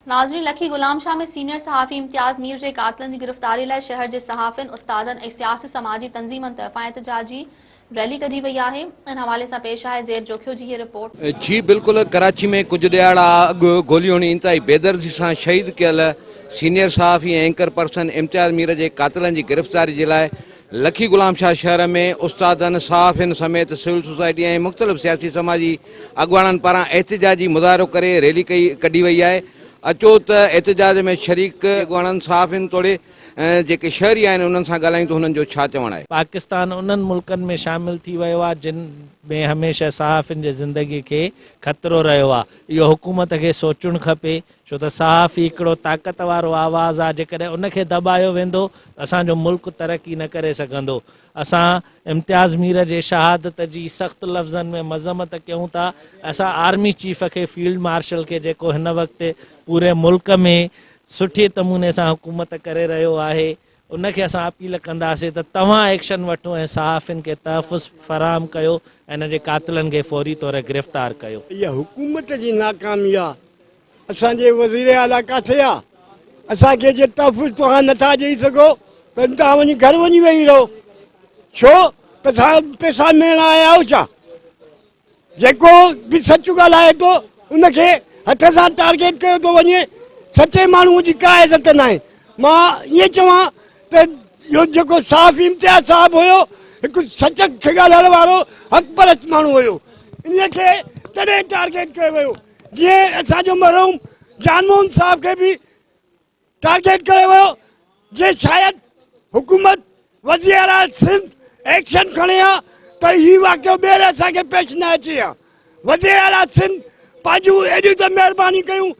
नाज़रीन, लखी गुलाम शाह में सीनियर सहाफ़ी इम्तियाज़ मीर जे कातलन की गिरफ़्तारी लाइ शहर के सहाफ़िन, उस्तादन ऐं सियासी समाजी तंज़ीमन तरफ़ां एहतजाजी रैली कढी वई आहे। इन हवाले से पेश आहे ज़ेब जोखियो जी ये रिपोर्ट। जी बिल्कुल, कराची में कुछ ॾियारा अॻु गोलियों इंतहाई बेदर्दी से शहीद कयल सीनियर सहाफ़ी एंकर पर्सन इम्तियाज़ मीर के कातलन की गिरफ़्तारी के लिए लखी गुलाम शाह शहर में उस्तादन, सहाफ़िन समेत सिविल सोसाइटी और मुख़्तलिफ़ सियासी समाजी अगवानन पारां एहतजाजी मुज़ाहरो करे रैली कढी वई है। अचो त एहतजाज में शरीक अगवानन, सहाफ़िन तोड़े जेके शहरी आहिनि उन्हनि सां ॻाल्हायूं त हुननि जो छा चवणु आहे। पाकिस्तान उन्हनि मुल्कनि में शामिल थी वियो आहे जिन में हमेशह सहाफ़िन जे ज़िंदगी खे ख़तरो रहियो आहे। इहो हुकूमत खे सोचणु खपे, छो त सहाफ़ी हिकिड़ो ताक़त वारो आवाज़ आहे। जेकॾहिं उनखे दॿायो वेंदो असांजो मुल्क तरक़ी न करे सघंदो। असां इम्तियाज़ मीर जे शहादत जी सख़्तु लफ़्ज़नि में मज़म्मत कयूं था। असां आर्मी चीफ खे, फील्ड मार्शल खे, जेको हिन वक़्तु पूरे मुल्क में सुठे नमूने सां हुकूमत करे रहियो आहे, उनखे असां अपील कंदासीं त तव्हां एक्शन वठो ऐं सहाफ़िन खे तहफ़ुज़ फराहम कयो ऐं हिन जे कातिलनि खे फौरी तौर गिरफ़्तार कयो। इहा हुकूमत जी नाकामी आहे। असांजे वज़ीर आला किथे आहे? असांखे जे तहफ़ुज़ तव्हां नथा ॾेई सघो त तव्हां वञी घर वञी वेही रहो। छो त पैसा मिलण आया आहियो छा? जेको बि सच ॻाल्हाए थो उनखे हथ सां टारगेट कयो थो वञे। सचे माण्हूअ जी का इज़त न आहे। मां ईअं चवां त इहो जेको सहाफ़ी इम्तियाज़ साहिबु हुयो, हिकु सच खे ॻाल्हाइण वारो हक़ परस्त माण्हू हुयो। इनखे तॾहिं टारगेट कयो वियो जीअं असांजो मरहूम जानमोहन साहब खे बि टारगेट कयो वियो। जे शायदि हुकूमत वज़ीर आला सिंध एक्शन खणे हा त हीउ वाक़ियो ॿीहर असांखे पेश न अचे हा। वज़ीर आला सिंध पंहिंजूं एॾियूं त महिरबानी कयूं,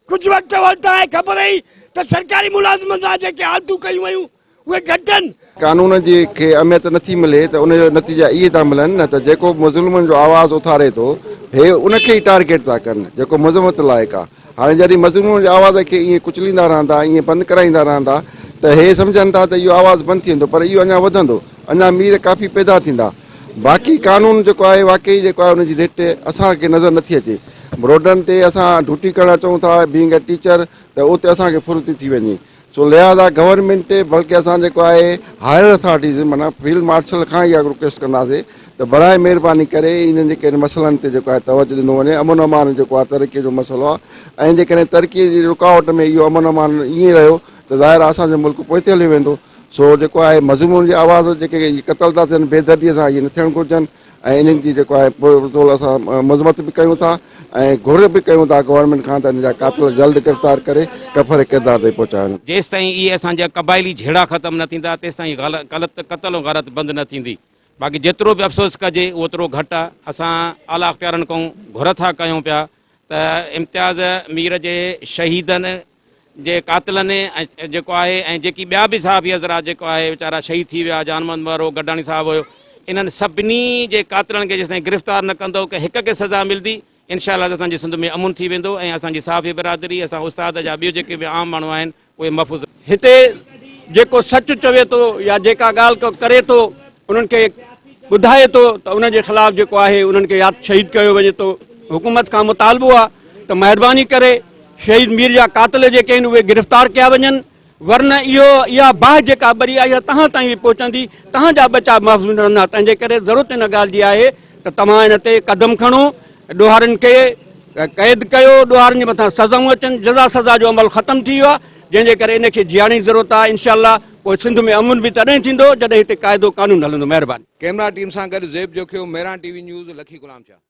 कुछ वक्त वरता है खबर ही तो सरकारी मुलाजमत सां जेके हालतूं कयूं वयूं उहे घटनि। कानून जी खे अहमियत नथी मिले त उनजो नतीजा इहे था मिलनि न त जेको मुज़लुमनि जो आवाज़ उथारे थो हे उनखे ई टारगेट था कनि जेको मज़म्मत लाइक़ु आहे। हाणे जॾहिं मज़लुमनि जे आवाज़ खे ईअं कुचलींदा रहंदा, ईअं बंदि कराईंदा रहंदा त हे सम्झनि था त इहो आवाज़ बंदि थी वेंदो, पर इहो अञा वधंदो, अञा मीर काफ़ी पैदा थींदा। बाक़ी कानून जेको आहे वाक़ई जेको आहे उनजी रेट असांखे नज़र नथी अचे। रोडनि ते असां ड्यूटी करणु चऊं था बीइंग अ टीचर त उते असांखे फुर्ती थी वञे। सो लिहाज़ा गवर्नमेंट बल्कि असां जेको आहे हायर अथॉरिटीज़ माना फील्ड मार्शल खां इहा रिक्वेस्ट कंदासीं त बराए महिरबानी करे इन्हनि जेके मसइलनि ते जेको आहे तवजो ॾिनो वञे। अमन अमान जेको आहे तरक़ीअ जो मसइलो आहे ऐं जेकॾहिं तरक़ीअ जी रुकावट में इहो अमन अमान ईअं रहियो त ज़ाहिर आहे असांजो मुल्क पोइते हली वेंदो। सो जेको आहे मज़लूमनि जी आवाज़ जेके क़तल था थियनि बेदर्दीअ सां इहे न थियणु घुरिजनि ऐं इन्हनि जी जेको आहे असां मज़म्मत बि कयूं था ऐं घुर बि कयूं था गवर्नमेंट खां त इन जा कातिल जल्द गिरफ़्तार करे कफ़र किरदार ते पहुचाइनि। जेसि ताईं इहे असांजा क़बाइली झेड़ा ख़तमु न थींदा तेसि ताईं क़तल ऐं ग़ारत बंदि न थींदी। बाक़ी जेतिरो बि अफ़सोस कजे ओतिरो घटि आहे। असां आला अख़्तियारनि खां घुर था कयूं पिया त इम्तियाज़ मीर जे शहीदनि जे कातिलनि ऐं जेको आहे ऐं जेकी ॿिया बि साहबी हज़रात जेको आहे वीचारा शहीद थी विया, जानमंद वारो गडानी साहिबु हुयो, इन्हनि सभिनी जे कातिलनि खे जेसिताईं गिरफ़्तार न कंदो की हिक खे सज़ा मिलंदी इंशाअल्लाह त असांजे सिंध में अमुन थी वेंदो ऐं असांजी साफ़ी बिरादरी, असां उस्ताद जा ॿियो जेके बि आम माण्हू आहिनि उहे महफ़ूज़। हिते जेको सच चवे थो या जेका ॻाल्हि करे थो उन्हनि खे ॿुधाए थो त उनजे ख़िलाफ़ु जेको आहे उन्हनि खे यादि शहीद कयो वञे थो। हुकूमत खां मुतालबो आहे त महिरबानी करे शहीद मीर जा कातिल जेके आहिनि उहे गिरफ़्तार कया वञनि, वरना इहा बाहि जेका ॿरी आहे इहा तव्हां ताईं बि पहुचंदी, तव्हांजा बचा महफ़ूज़ न रहंदा। तंहिंजे करे ज़रूरत इन ॻाल्हि जी आहे त तव्हां इन ते क़दम खणो, ॾोहारनि खे क़ैद कयो, ॾोहारनि जे मथां सज़ाऊं अचनि। जज़ा सज़ा जो अमल ख़तमु थी वियो आहे, जंहिंजे करे इनखे जीअण जी ज़रूरत आहे। इंशाअल्लाह पोइ सिंध में अमुन बि तॾहिं थींदो जॾहिं हिते क़ाइदो कानून हलंदो। महिरबानी। कैमरा टीम सां गॾु ज़ेब जोखियो, मेहरान टीवी न्यूज़, लखी गुलाम शाह।